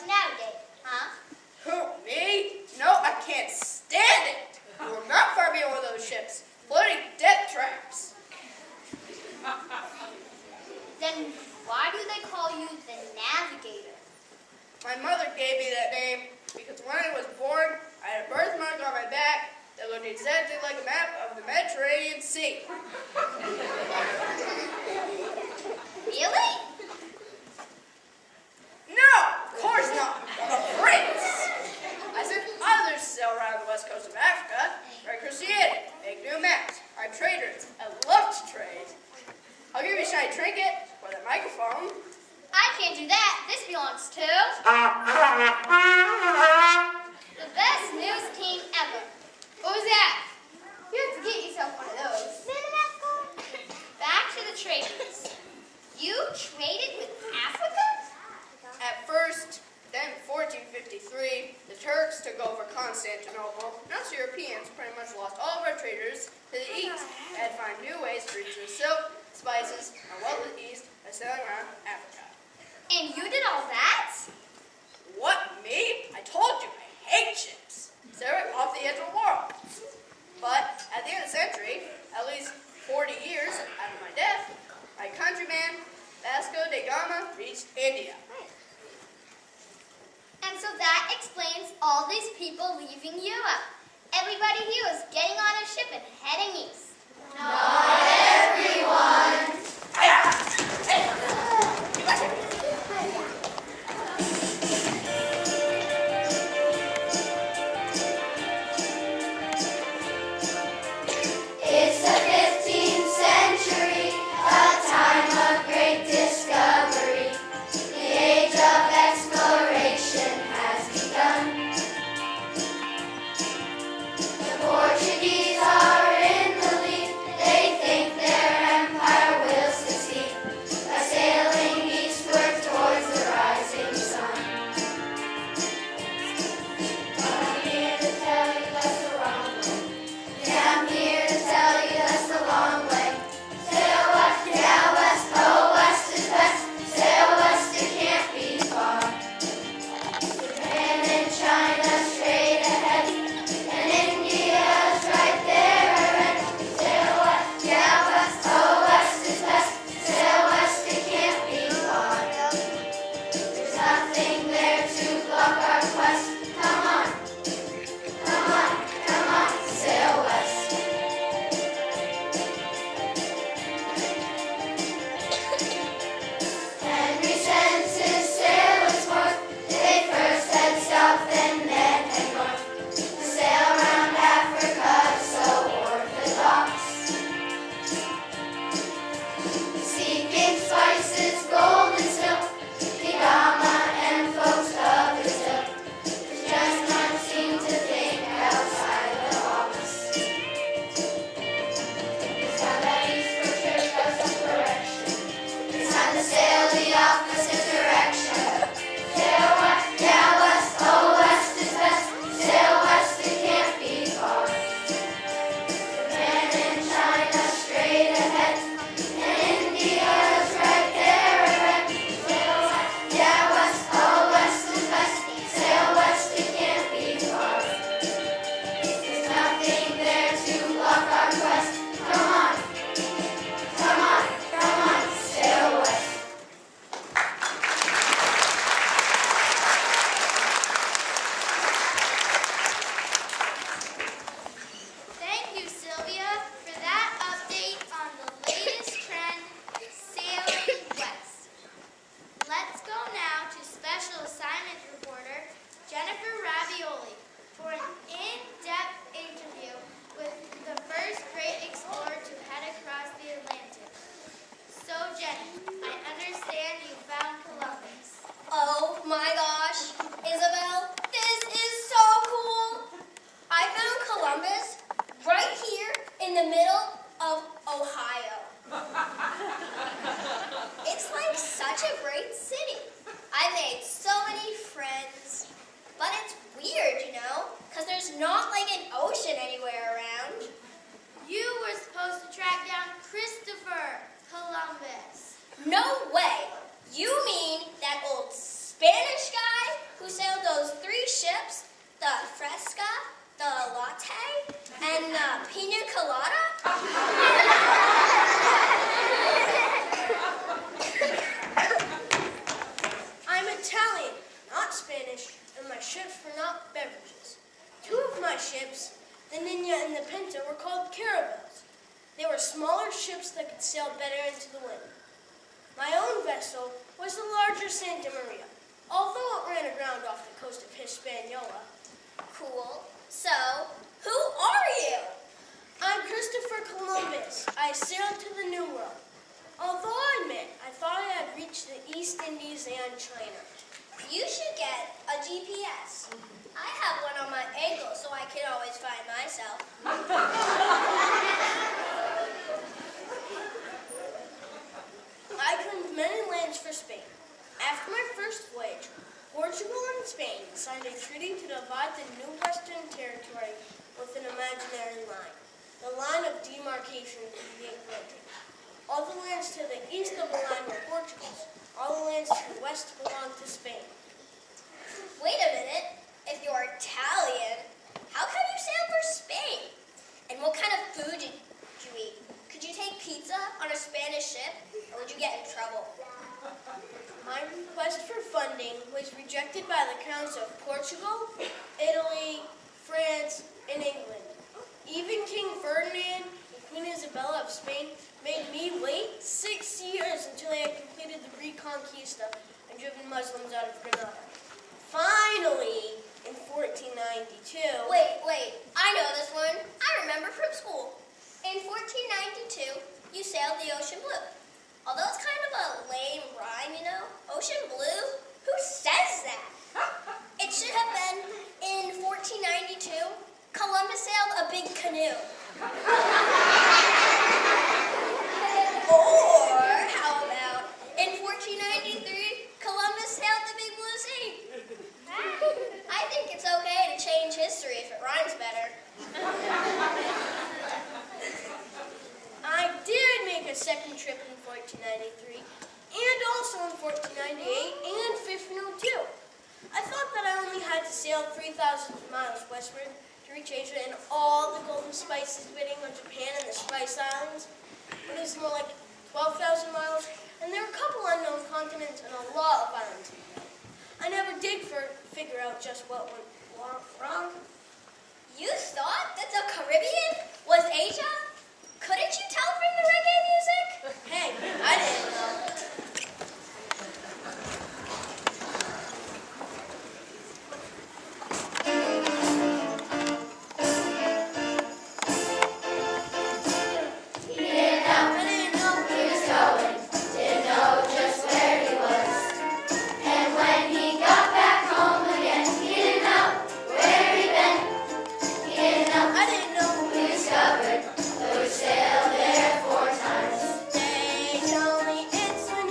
to navigate, huh? Who, me? No, I can't stand it. You will not fire me on one of those ships. Floating death traps. Then why do they call you the navigator? My mother gave me that name because when I was born, I had a birthmark on my back that looked exactly like a map of the Mediterranean Sea. Really? No, of course not. I'm a prince. I sent others to sail around the west coast of Africa, write Christianity, make new maps. I'm traders. I love to trade. I'll give you a shiny trinket or the microphone. I can't do that. This belongs to the best news team ever. What was that? You have to get yourself one of those. Back to the traders. You traded with Africa? At first, then 1453, the Turks took over Constantinople, and us Europeans pretty much lost all of our traders to the east and had to find new ways to reach the silk, spices, and well to the east by sailing around Africa. And you did all that? What, me? I told you, I hate ships. Sailing off the edge of the world. But at the end of the century, at least 40 years after my death, my countryman, Vasco da Gama, reached India. And so that explains all these people leaving Europe. Everybody here was getting on a ship and heading east. Not everyone. It's the 15th century, a time of great discovery. The age of exploration has begun. The Portuguese are in the lead. They think their empire will the fresca, the latte, and the pina colada? I'm Italian, not Spanish, and my ships were not beverages. Two of my ships, the Nina and the Pinta, were called caravels. They were smaller ships that could sail better into the wind. My own vessel was the larger Santa Maria, although it ran aground off the coast of Hispaniola. Cool. So, who are you? I'm Christopher Columbus. I sailed to the New World. Although I admit, I thought I had reached the East Indies and China. You should get a GPS. I have one on my ankle so I can always find myself. I climbed many lands for Spain. After my first voyage, Portugal and Spain signed a treaty to divide the new Western Territory with an imaginary line, the line of demarcation of the Atlantic. All the lands to the east of the line were Portugal's. All the lands to the west belonged to Spain. Wait a minute. If you're Italian, how come you sail for Spain? And what kind of food did you eat? Could you take pizza on a Spanish ship, or would you get in trouble? My request for funding was rejected by the crowns of Portugal, Italy, France, and England. Even King Ferdinand and Queen Isabella of Spain made me wait 6 years until they had completed the Reconquista and driven Muslims out of Granada. Finally, in 1492... Wait, I know this one. I remember from school. In 1492, you sailed the Ocean Blue. Although it's kind of a lame rhyme, you know? Ocean Blue? Who says that? It should have been, in 1492, Columbus sailed a big canoe. Or, how about, in 1493, Columbus sailed the Big Blue Sea. I think it's okay to change history if it rhymes better. I did make a second trip in 1493, and also in 1498 and 1502. I thought that I only had to sail 3,000 miles westward to reach Asia and all the golden spices bidding on Japan and the Spice Islands. But it was more like 12,000 miles, and there were a couple unknown continents and a lot of islands. I never did figure out just what went wrong. You thought that the Caribbean was Asia? Couldn't you tell from the reggae music? Hey, I didn't know. He didn't know. I didn't know. He was going. Didn't know just where he was. And when he got back home again, he didn't know where he'd been. He didn't know. I didn't know. We discovered that we sailed there 4 times. They tell me it's when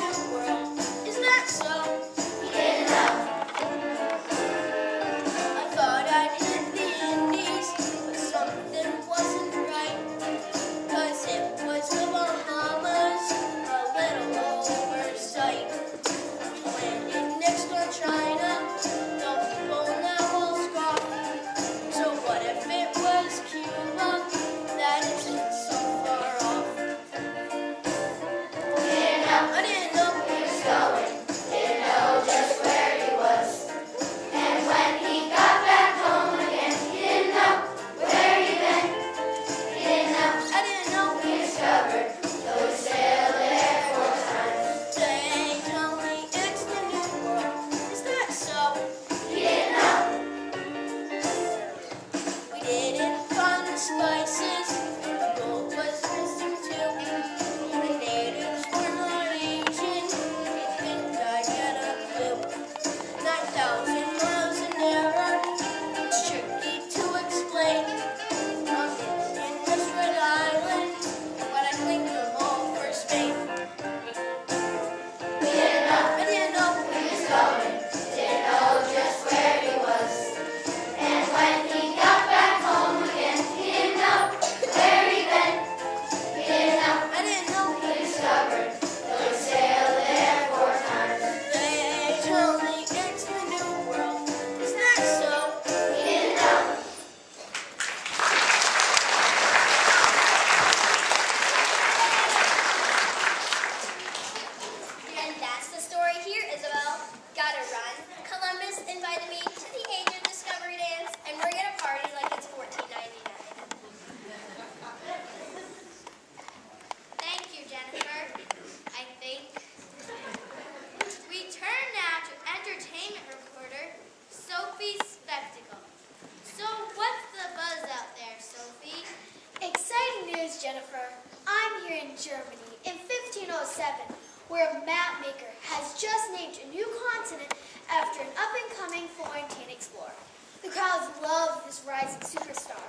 where a map maker has just named a new continent after an up-and-coming Florentine explorer. The crowds love this rising superstar.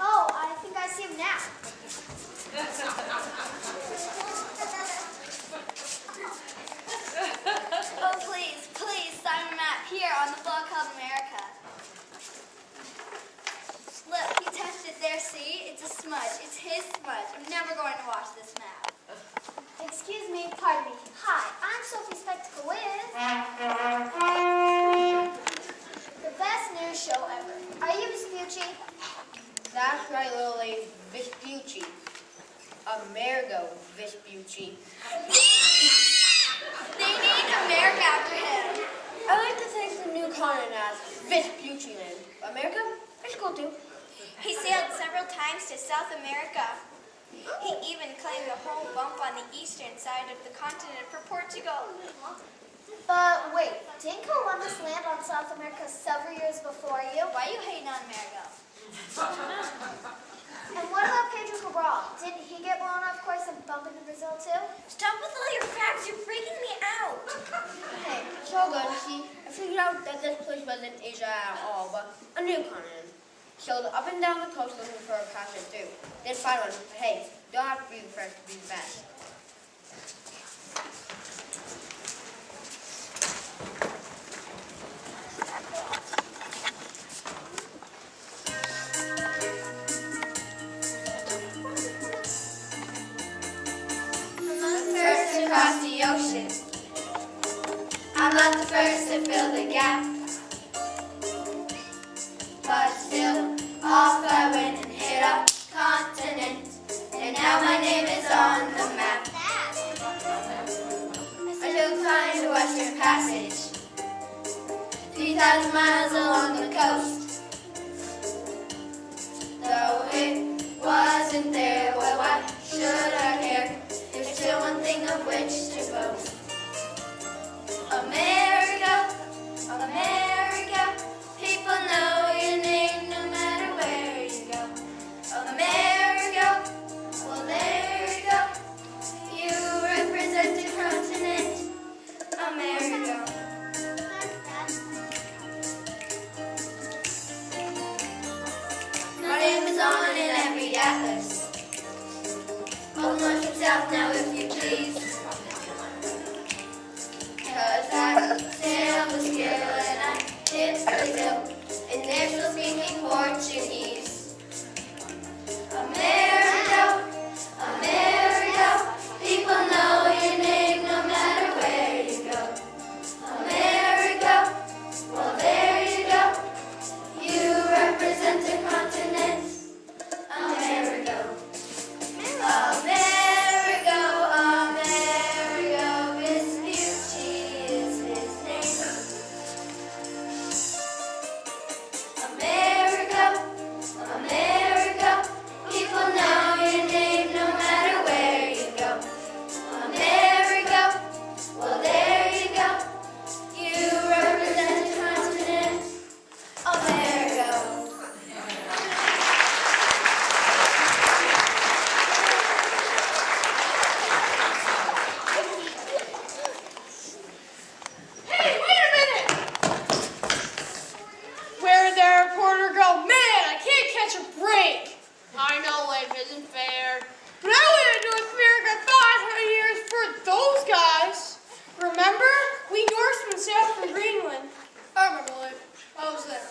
Oh, I think I see him now. Oh, please, please, sign a map here on the block called America. Look, he touched it there, see? It's a smudge. It's his smudge. I'm never going to wash this map. Excuse me, pardon me. Hi, I'm Sophie Spectacle with the best news show ever. Are you Vespucci? That's right, little lady. Vespucci. Amerigo Vespucci. They named America after him. I like to think the new continent as Vespucci land. America? It's cool too. He sailed several times to South America. He even claimed the whole bump on the eastern side of the continent for Portugal. But wait, didn't Columbus land on South America several years before you? Why are you hating on America? And what about Pedro Cabral? Didn't he get blown off course and bump into Brazil too? Stop with all your facts. You're freaking me out. Hey, it's all good. See, I figured out that this place wasn't Asia at all, but a new continent. Sailed up and down the coast looking for a passage too. Didn't find one, but hey, don't have to be the first to be the best. First across the ocean. I'm not the first to fill the gap. But still, off I went and hit a continent. And now my name is on the map. I took find the Western Passage. 3,000 miles along the coast. Though it wasn't there, well, why should I care? There's still one thing of which to boast. America, America, people know your name no matter where you go. America, well there you go. You represent the continent, America. My name is on in every atlas. Both north and south now if you please. 'Cause I sail with skill and I hit Brazil, and they're still speaking Portuguese. America, America, people know your name no matter where you go. America, well there you go. You represent the continent, America. America, America, Vespucci is his name. America, America, people know your name no matter where you go. America, well there you go. You represent the continent, America. Hey, wait a minute! Where'd that reporter go? Man, I can't catch a break. I know life isn't fair, but I went to North America 500 years for those guys. Remember? We Norsemen sailed from Greenland. I remember life. I was there.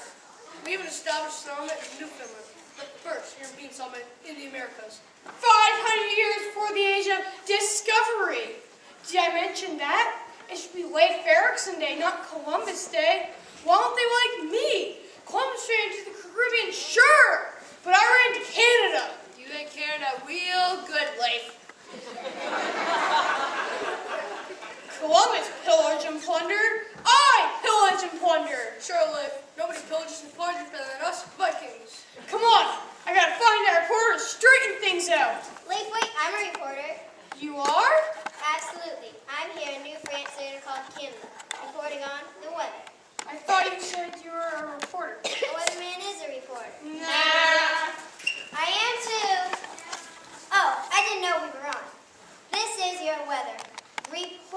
We even established settlement in Newfoundland, the first European settlement in the Americas. 500 years before the age of discovery. Did I mention that? It should be Leif Erikson Day, not Columbus Day. Why don't they like me? Columbus ran to the Caribbean, sure, but I ran to Canada. You made Canada real good, Leif. Columbus pillaged and plundered. I pillaged and plundered. Sure, Leif. Nobody pillages and plunders better than us Vikings. Come on, I gotta find that reporter and straighten things out. Wait, I'm a reporter. You are? Absolutely. I'm here in New France later called Canada, reporting on the weather. I thought you said you were a reporter. A weatherman is a reporter. Nah. I am too. Oh, I didn't know we were on. This is your weather report.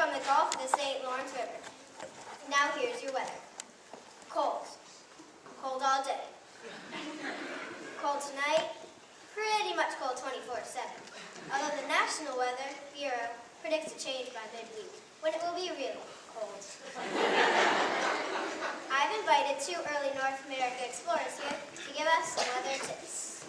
from the Gulf to the St. Lawrence River. Now here's your weather. Cold. Cold all day. Cold tonight. Pretty much cold 24/7. Although the National Weather Bureau predicts a change by midweek, when it will be really cold. I've invited 2 early North America explorers here to give us some weather tips.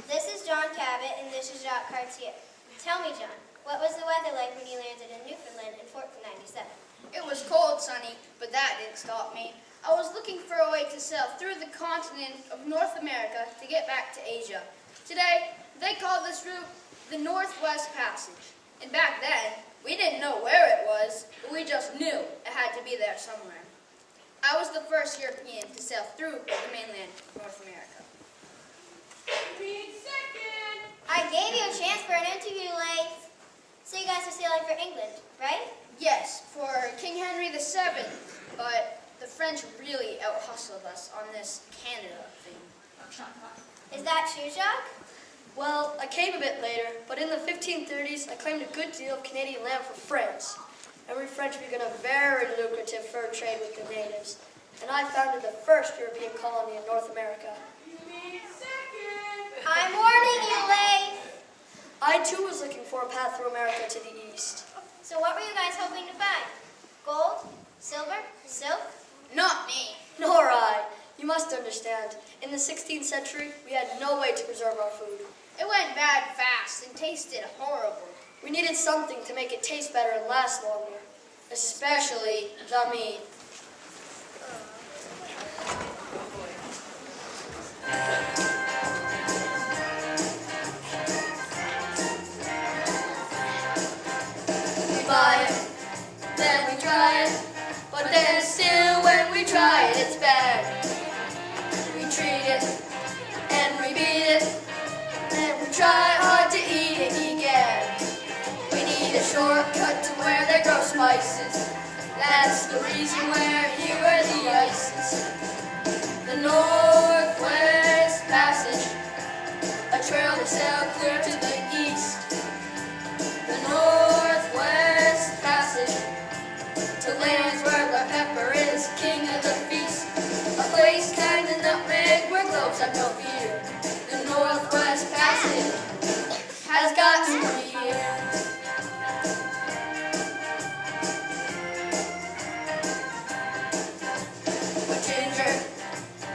This is John Cabot and this is Jacques Cartier. Tell me, John, what was the weather like when you landed in Newfoundland in 1497? It was cold, Sonny, but that didn't stop me. I was looking for a way to sail through the continent of North America to get back to Asia. Today, they call this route the Northwest Passage. And back then, we didn't know where it was, but we just knew it had to be there somewhere. I was the first European to sail through the mainland of North America. I gave you a chance for an interview, Leif. So you guys are sailing for England, right? Yes, for King Henry VII, but the French really out-hustled us on this Canada thing. Is that true, Jacques? Well, I came a bit later, but in the 1530s, I claimed a good deal of Canadian land for France. And we French began a very lucrative fur trade with the natives. And I founded the first European colony in North America. I'm warning you, Leif. I too was looking for a path through America to the east. So what were you guys hoping to find? Gold? Silver? Silk? Not me. Nor I. You must understand, in the 16th century, we had no way to preserve our food. It went bad fast and tasted horrible. We needed something to make it taste better and last longer. Especially the meat. We buy it, then we try it, but then still when we try it, it's bad. We treat it, and we beat it, and we try hard to eat it, egad. We need a shortcut to where they grow spices. That's the reason we're here where the ice is. The Northwest Passage, a trail to sail clear to the east. The Northwest Passage, to lands where the pepper is king of the feast. A place kind of nutmeg where cloves have no fear. The Northwest Passage has got to be here. With ginger,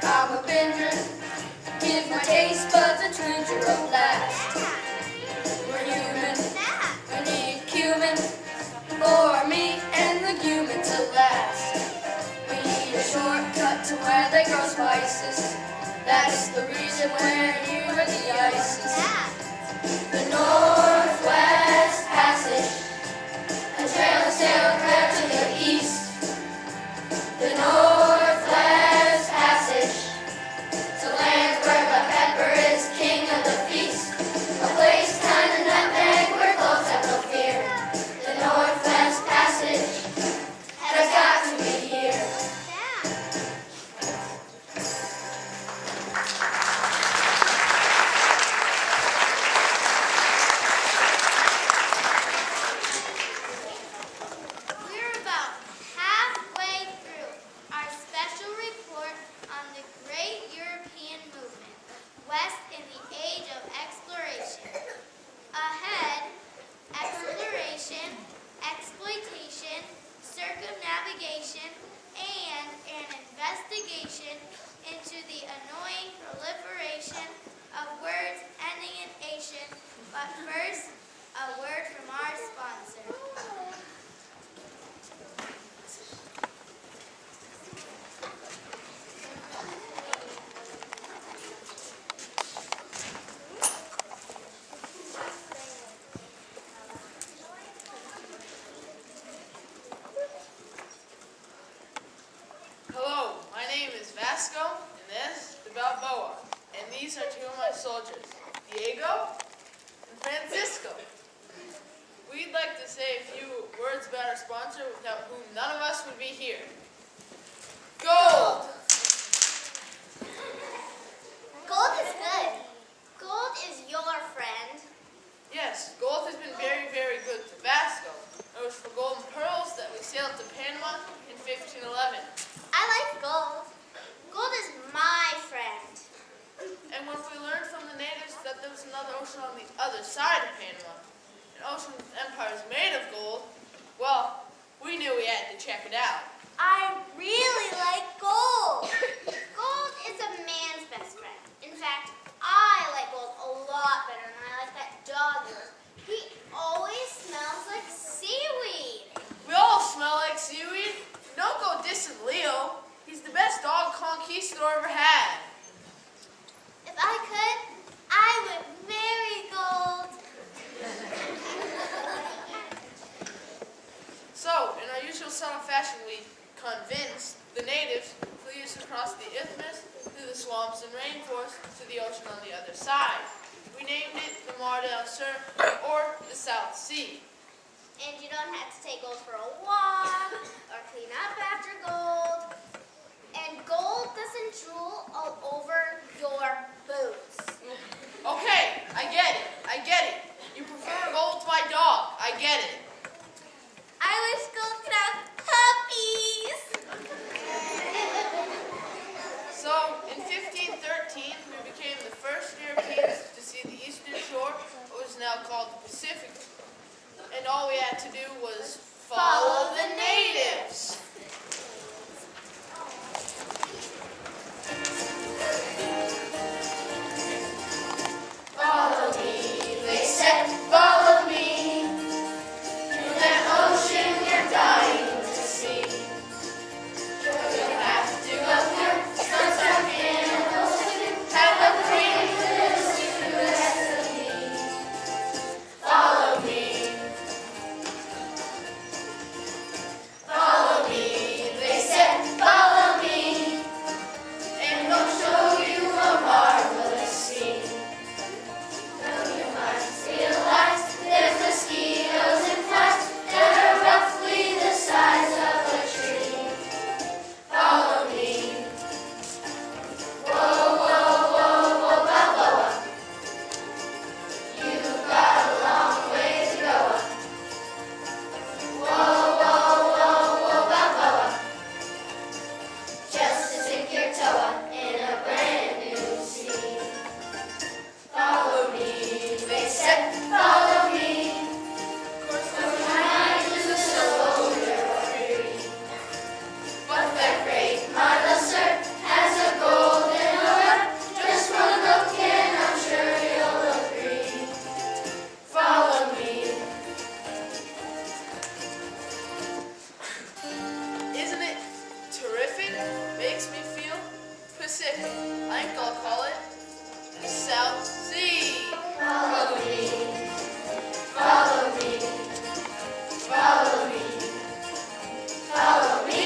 I'm a binger. Give my taste buds a twinge of last. We're human, we need cumin for meat and legumin to last. We need a shortcut to where they grow spices. That's the reason we're here where the ice is. The Northwest Passage, a trail to sail clear to the east. The Northwest Passage, to lands where the pepper is king of the feast. A place kind of nutmeg where cloves have no fear. The Northwest Passage has got to be here. We're about halfway through our special report on the great European movement, west in the age of exploration. Ahead, exploration, exploitation, circumnavigation, and an investigation into the annoying proliferation of words ending in ation. But first, a word from our sponsor. Hello, my name is Vasco, and this is Balboa, and these are 2 of my soldiers, Diego and Francisco. We'd like to say a few words about our sponsor without whom none of us would be here. Gold! Gold is good. Gold is your friend. Yes, gold has been very, very good to golden pearls that we sailed to Panama in 1511. I like gold. Gold is my friend. And when we learned from the natives that there was another ocean on the other side of Panama, an ocean empire is made of gold, well, we knew we had to check it out. I really like gold. Gold is a man's best friend. In fact, I like gold a lot better than I like that dog. He always smells like seaweed. We all smell like seaweed. Don't go dissing Leo. He's the best dog conquistador ever had. If I could, I would marry gold. So, in our usual subtle fashion, we convinced the natives to lead us across the isthmus, through the swamps and rainforests, to the ocean on the other side. We named it the Mar del Sur, or the South Sea. And you don't have to take gold for a walk or clean up after gold. And gold doesn't drool all over your boots. Okay, I get it. You prefer gold to my dog. I get it. I wish gold could have puppies. So, in 1513, we became the first Europeans to see the eastern shore, what was now called the Pacific. And all we had to do was follow the natives. Follow me, they said, follow me. Through that ocean you're dying to see. You'll have to go through sunset candles, have a drink to destiny. Follow me. Follow me, they said, follow me. And they'll show you a marvelous scene. Though you must realize there's mosquitoes and flies that are roughly the size of a tree. Follow me. Whoa, whoa, whoa, whoa, Balboa. You've got a long way to go. Whoa, whoa, whoa, whoa, Balboa. Just to dip your toe up in a brand new sea. Follow me, they said, follow me. Overnight is a soldier free. But the great Mar del Sur has a golden aura. Just one look and I'm sure you'll agree. Follow me. Isn't it terrific? Makes me feel Pacific. I think I'll call it the South Sea. Follow me. Follow me. Follow me. Follow me.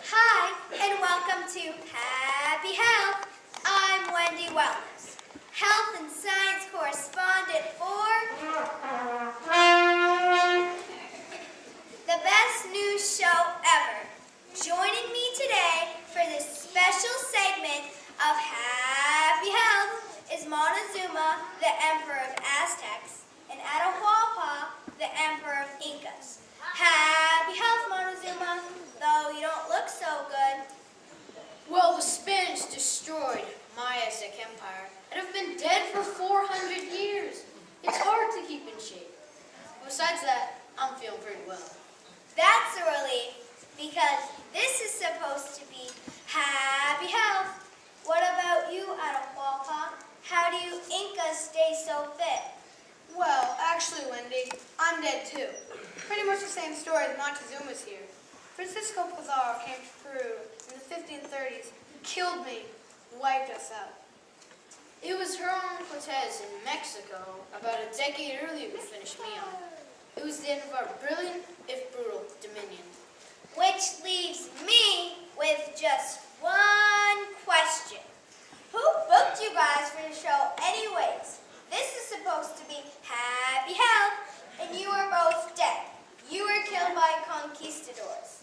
Hi, and welcome to Happy Health. I'm Wendy Wellness, health and science correspondent for the best news show ever. Joining me today for this special segment of Happy Health is Montezuma, the Emperor of Aztecs, and Atahualpa, the Emperor of Incas. Happy Health, Montezuma, though you don't look so good. Well, the Spanish destroyed my Aztec Empire and have been dead for 400 years. It's hard to keep in shape. Besides that, I'm feeling pretty well. That's a relief, because this is supposed to be Happy Health. What about you, Atahualpa? How do you Incas stay so fit? Well, actually, Wendy, I'm dead too. Pretty much the same story as Montezuma's here. Francisco Pizarro came to Peru in the 1530s, killed me, wiped us out. It was Herman Cortez in Mexico about a decade earlier who finished me off. It was the end of our brilliant, if brutal, dominion. Which leaves me with just one question. Who booked you guys for the show anyways? This is supposed to be happy health, and you are both dead. You were killed by conquistadors.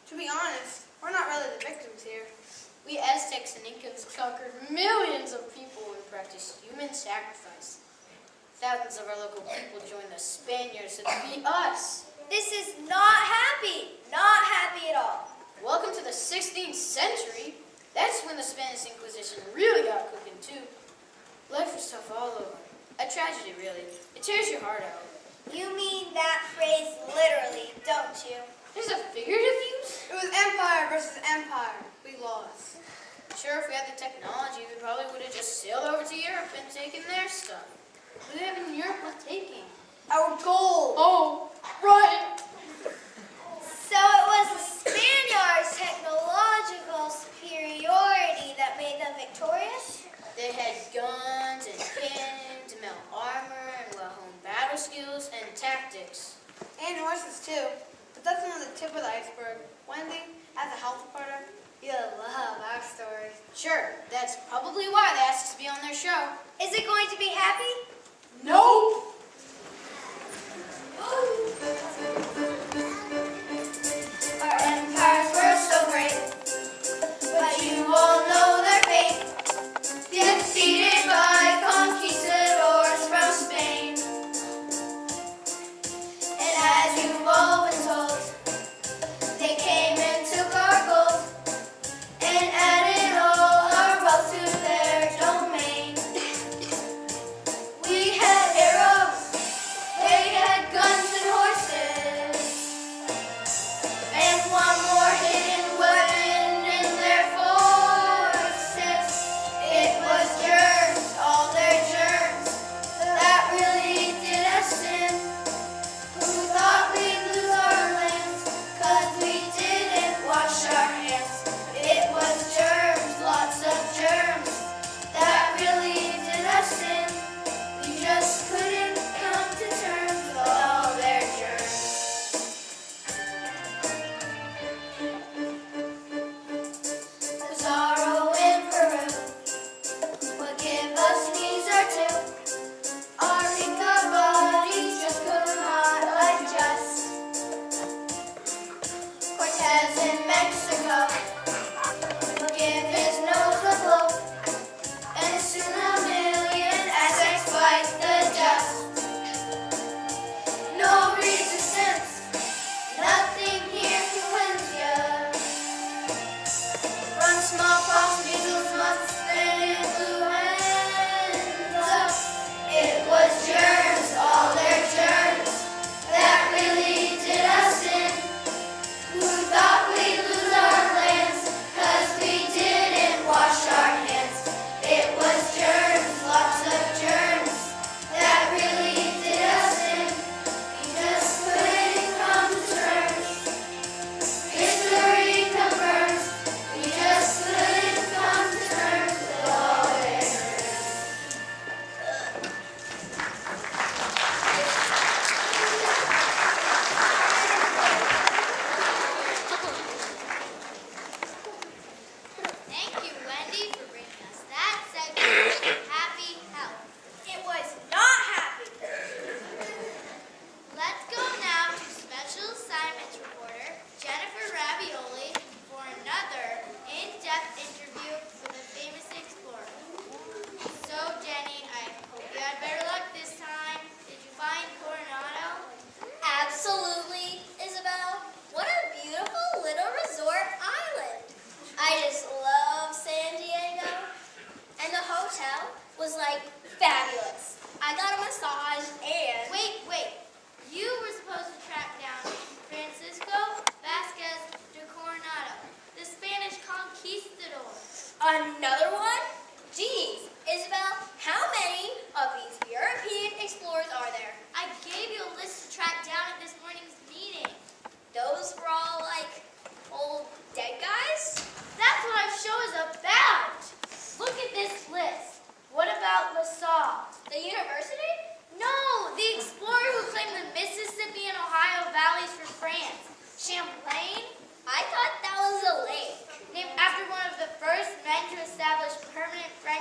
To be honest, we're not really the victims here. We Aztecs and Incas conquered millions of people and practiced human sacrifice. Thousands of our local people joined the Spaniards to defeat us. This is not happy. Not happy at all. Welcome to the 16th century. That's when the Spanish Inquisition really got cooking too. Life was tough all over. A tragedy, really. It tears your heart out. You mean that phrase literally, don't you? There's a figurative use? It was empire versus empire. We lost. Sure, if we had the technology, we probably would have just sailed over to Europe and taken their stuff. We live in Europe with taking. Our gold. Oh, right. So it was the Spaniards' technological superiority that made them victorious? They had guns and cannons, metal armor, and well-honed battle skills and tactics. And horses too. But that's only the tip of the iceberg. Wendy, as a health reporter, you'll love our story. Sure, that's probably why they asked us to be on their show. Is it going to be happy? No! Our empires were so great, but you all know their fate. Defeated by conquistadors from Spain. And as you've all been told, they came and took our gold and added all our wealth to their domain. We had arrows, they had guns and horses, and one more hidden weapon in their forces. It was germs, all their germs, that really did us in. Who thought we'd lose our lands, 'cause we didn't wash our hands. It was germs, lots of germs, that really did us in. We just couldn't come to terms with all their germs. Pizarro in Peru would give us knees or two. Our Inca bodies just could not adjust. Cortez in Mexico would give his nose a blow, and soon a million Aztecs fight the dust. No resistance, nothing here can cleanse ya. Run smallpox, measles, mumps, and influenza. It was germs, all their germs, that really did us in. Who thought we'd lose our lands, 'cause we didn't wash our hands. It was germs, lots of germs, that really did us in. We just couldn't come to terms. History confirms, we just couldn't come to terms with all their germs. Thank you, Wendy, for bringing us that segment of Happy Health. It was not happy. Let's go now to Special Assignments reporter Jennifer Ravioli for another in-depth interview with a famous explorer. So, Jenny, I hope you had better luck this time. Did you find Coronado? Absolutely, Isabel. What a beautiful little resort island. I just love San Diego. And the hotel was like fabulous. I got a massage and... Wait. You were supposed to track down Francisco Vasquez de Coronado, the Spanish conquistador. Another one? Geez, Isabel, how many of these European explorers are there? I gave you a list to track down at this morning's meeting. Those were all like old dead guys? That's what our show is about. Look at this list. What about LaSalle? The university? No, the explorer who claimed the Mississippi and Ohio valleys for France. Champlain, I thought that was a lake. named after one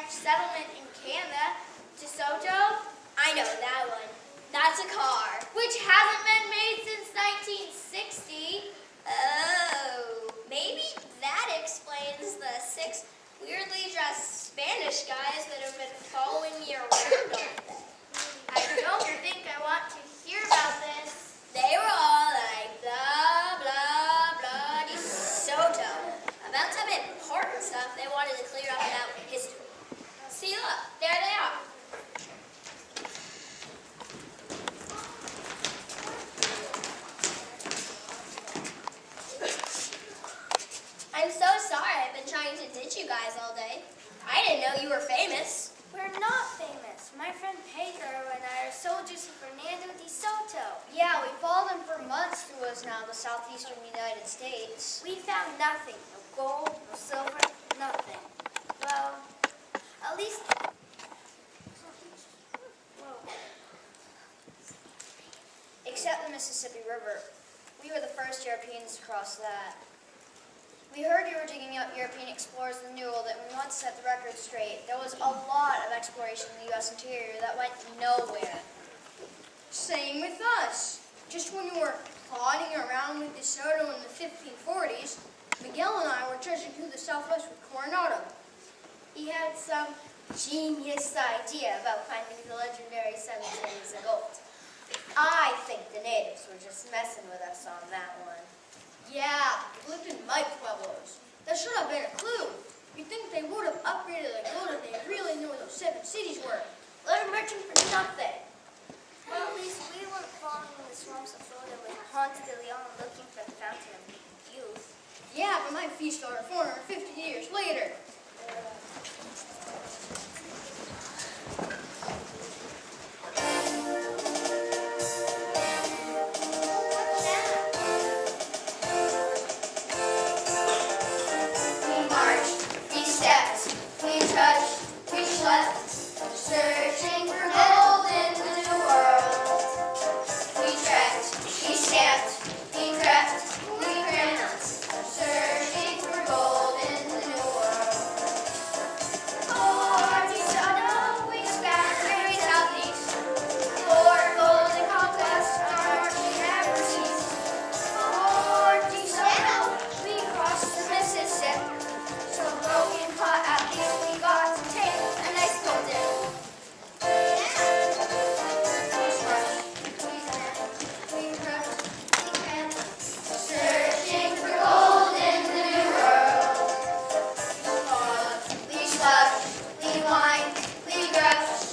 Dutch settlement in Canada, DeSoto. I know that one. That's a car. Which hasn't been made since 1960. Oh, maybe that explains the 6 weirdly dressed Spanish guys that have been following me around all day. I don't think I want to hear about this. They were all like, blah, blah, blah, DeSoto. About some important stuff they wanted to clear up about history. See, look, there they are. I'm so sorry I've been trying to ditch you guys all day. I didn't know you were famous. We're not famous. My friend Pedro and I are soldiers of Fernando DeSoto. Yeah, we followed him for months through what's now the southeastern United States. We found nothing. No gold, no silver, nothing. Well, at least... Except the Mississippi River. We were the first Europeans to cross that. We heard you were digging up European explorers in the New World, and we wanted to set the record straight. There was a lot of exploration in the U.S. interior that went nowhere. Same with us. Just when you were plodding around with DeSoto in the 1540s, Miguel and I were trudging through the Southwest with Coronado. He had some genius idea about finding the legendary 7 cities of gold. I think the natives were just messing with us on that one. Yeah, we lived in mud pueblos. That should have been a clue. You'd think they would have upgraded the gold if they really knew where those 7 cities were. Let them merchant for nothing. Well, at least we weren't falling in the swamps of Florida with Ponce de Leon looking for the fountain of youth. Yeah, but my feast started 450 years later. Searching for gold in the new world. We trekked, we stamped, we crept, we cramped. Searching for gold in the new world. For DeSoto, we spat very southeast. For golden conquest, our march we never ceased. For DeSoto, we crossed the Mississippi. So broken pot, at least we got to take a nice gold dip. Searching for gold in the new world. We slugged, we whined, we grudged.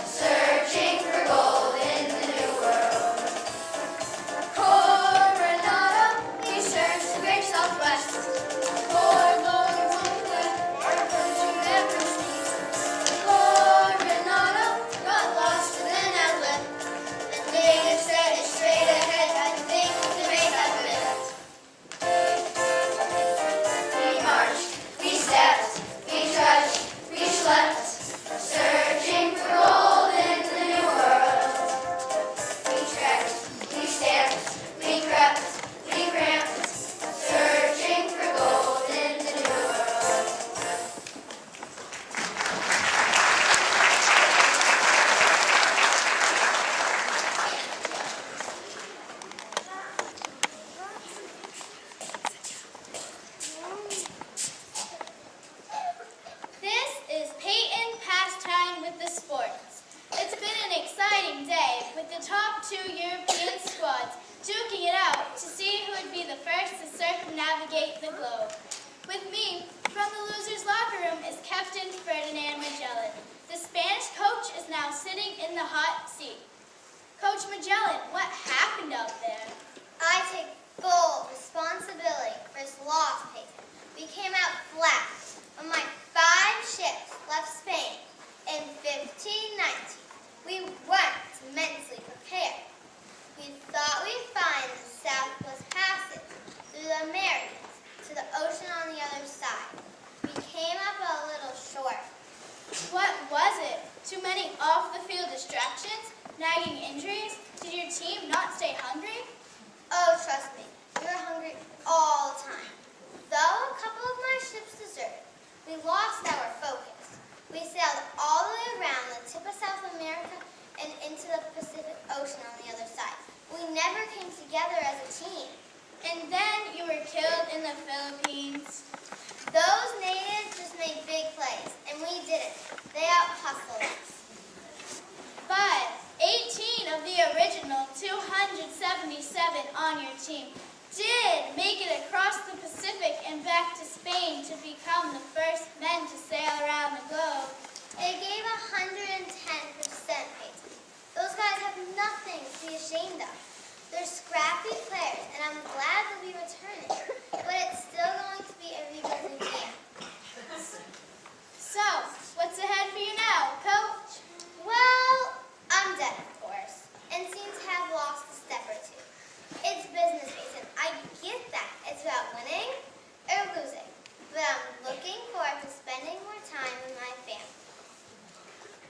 Searching for gold in the new world. Coronado, we searched the great Southwest. For gold and something, our virtue never ceased. Coronado got lost in an outlet. The native said it's straight ahead, I think to make that fit. We marched, we stepped, we trudged, we slept, searching for gold in the new world. We trekked, we stamped, we crept, we cramped, searching for gold in the new world. This is Peyton Pastime with the Sports. It's been an exciting day with the top 2 European squads duking it out to see who would be the first to circumnavigate the globe. With me, from the losers' locker room, is Captain Ferdinand Magellan. The Spanish coach is now sitting in the hot seat. Coach Magellan, what happened out there? I take full responsibility for this loss, Peyton. We came out flat when my 5 ships left Spain in 1519. We weren't mentally prepared. We thought we'd find the Southwest Passage through the Americas to the ocean on the other side. We came up a little short. What was it? Too many off-the-field distractions? Nagging injuries? Did your team not stay hungry? Oh, trust me, we were hungry all the time. Though a couple of my ships deserted, we lost our focus. We We sailed all the way around the tip of South America and into the Pacific Ocean on the other side. We never came together as a team. And then you were killed in the Philippines. Those natives just made big plays, and we didn't. They out-hustled us. But 18 of the original 277 on your team did make it across the Pacific and back to Spain to become the first men to sail around the globe. They gave 110%, Peyton. Those guys have nothing to be ashamed of. They're scrappy players, and I'm glad that we returning. But it's still going to be a rebuilding year. So, what's ahead for you now, Coach? Well, I'm dead, of course, and seem to have lost a step or two. It's business, Peyton. I get that. It's about winning or losing. But I'm looking forward to spending more time with my family.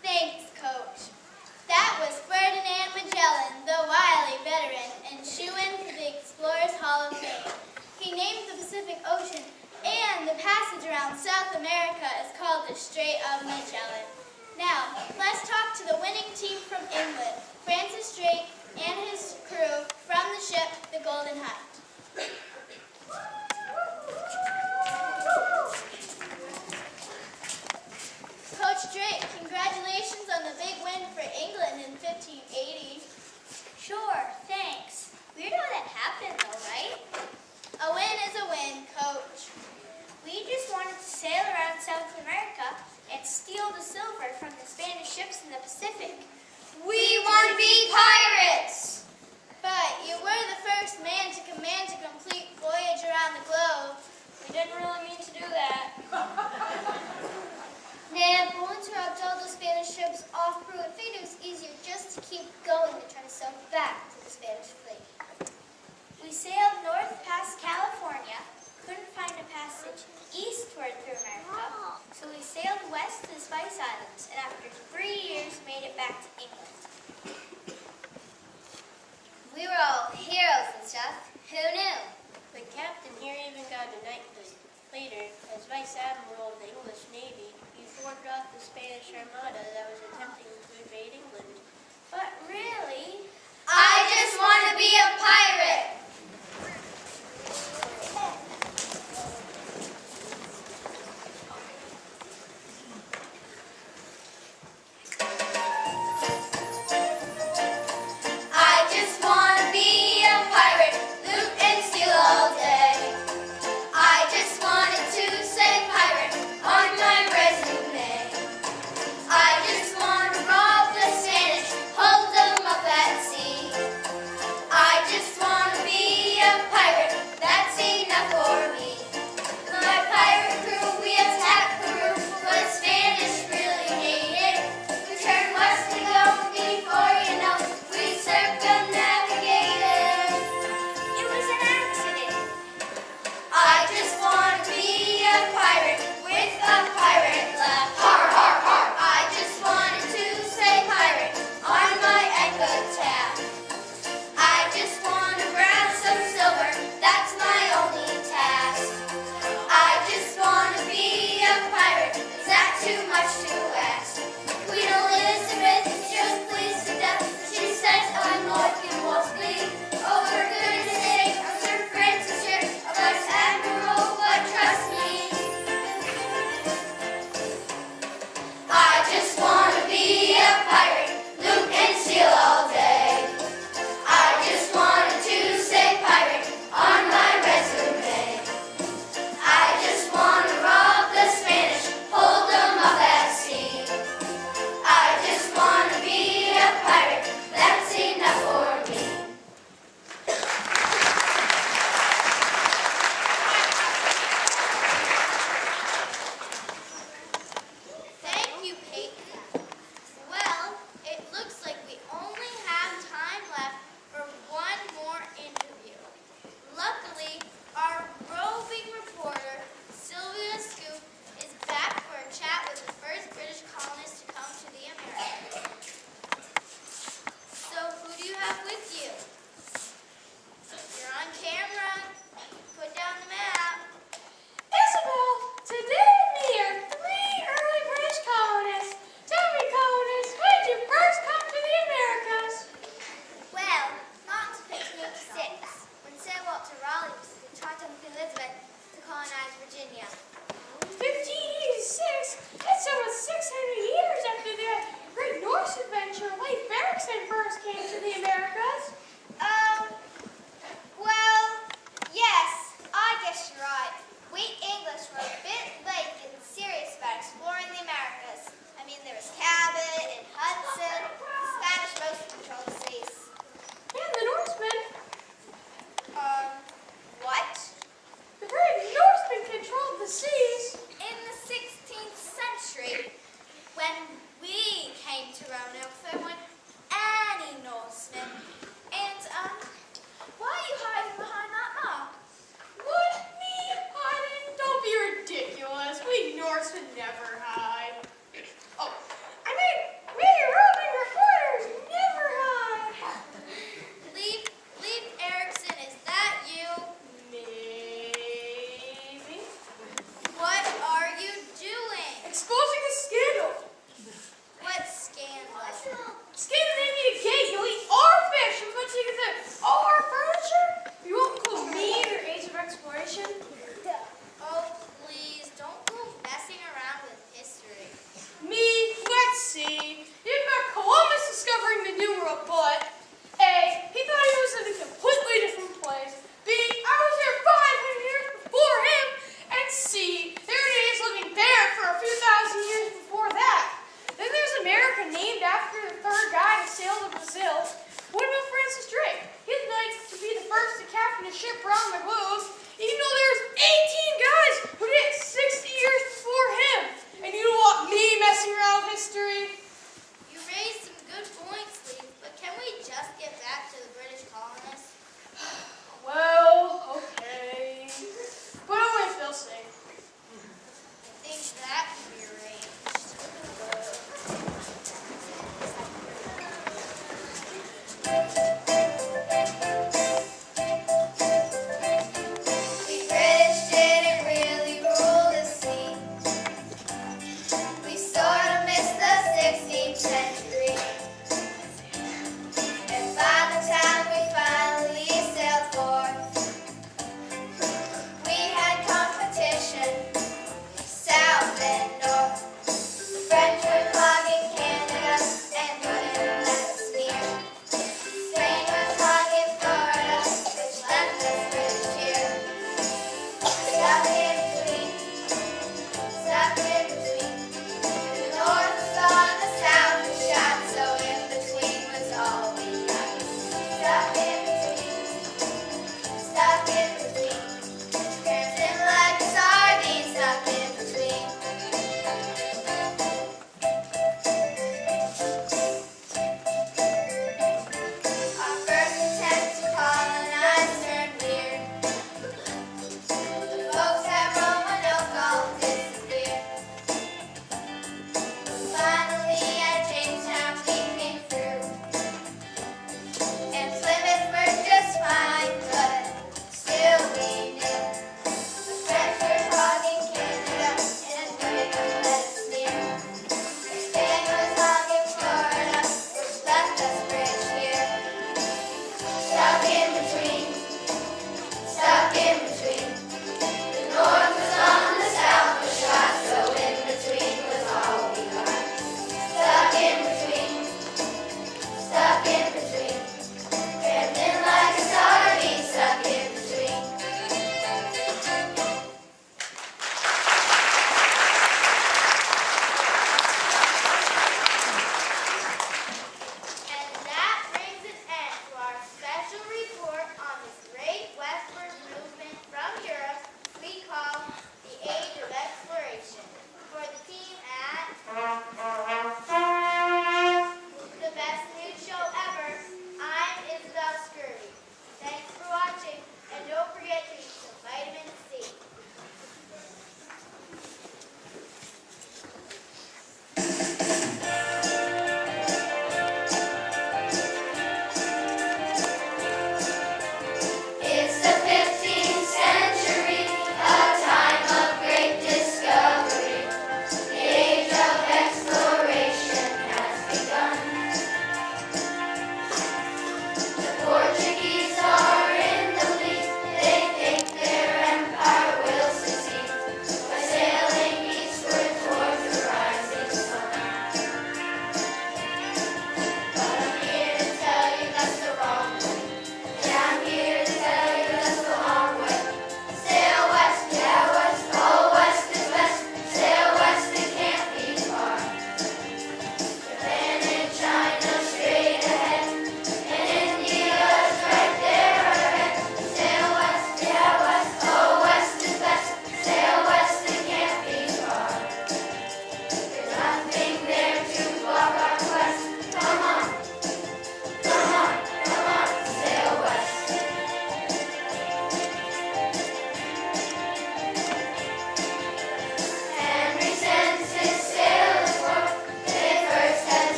Thanks, Coach. That was Ferdinand Magellan, the wily veteran and shoo-in for the Explorers Hall of Fame. He named the Pacific Ocean, and the passage around South America is called the Strait of Magellan. Now, let's talk to the winning team from England, Francis Drake and his crew from the ship, the Golden Hind. Coach Drake, congratulations on the big win for England in 1580. Sure, thanks. Weird how that happened though, right? A win is a win, Coach. We just wanted to sail around South America and steal the silver from the Spanish ships in the Pacific. We want to be pirates! But you were the first man to command a complete voyage around the globe. We didn't really mean to do that. Nah, but once we're up all those Spanish ships off Peru, it figured it was easier just to keep going than try to sail back to the Spanish fleet. We sailed north past California, couldn't find a passage eastward through America, so we sailed west to the Spice Islands, and after 3 years made it back to England. We were all heroes and stuff. Who knew? The captain here even got a knighthood. Later, as Vice Admiral of the English Navy, he fought off the Spanish Armada that was attempting to invade England. But really, I just want to be a pirate! I just want to be a pirate, loot and steal all day. I just wanted to say pirate on my resume. I just want to rob the Spanish, hold them up at sea. I just want to be to never hide. Oh, I mean, maybe roving reporters never hide. Leaf Erickson, is that you? Maybe. What are you doing? Exposing a scandal. What scandal? Scandinavian Gate, you'll eat our fish and put together all our furniture? You won't include me in your age of exploration? Oh, please, don't go messing around with history.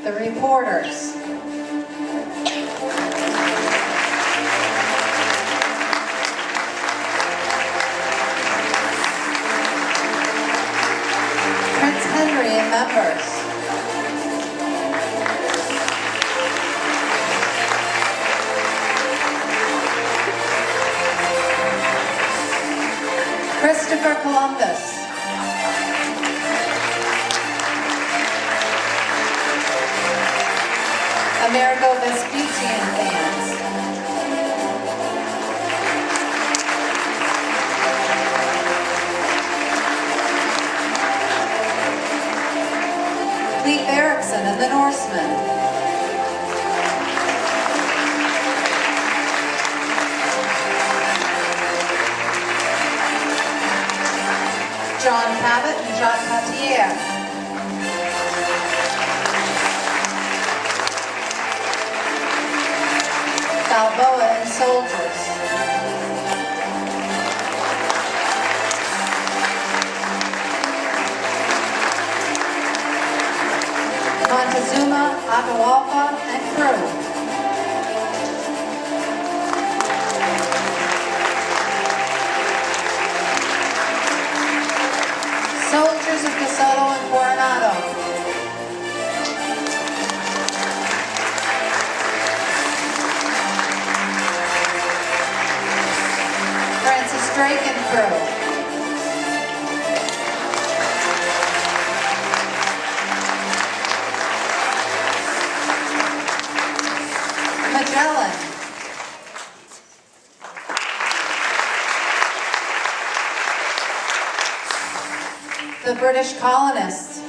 the reporters. Prince Henry and members. Christopher Columbus. Amerigo Vespucci fans. Leif Erikson and the Norsemen. John Cabot and Jacques Cartier. Balboa and soldiers. Montezuma, Atahualpa, and crew. Soldiers of DeSoto and Coronado. Francis Drake and crew. Magellan. The British colonists.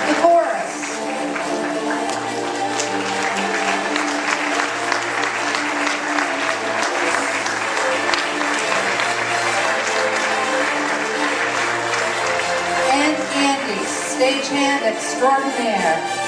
The chorus. And Andy, stagehand extraordinaire.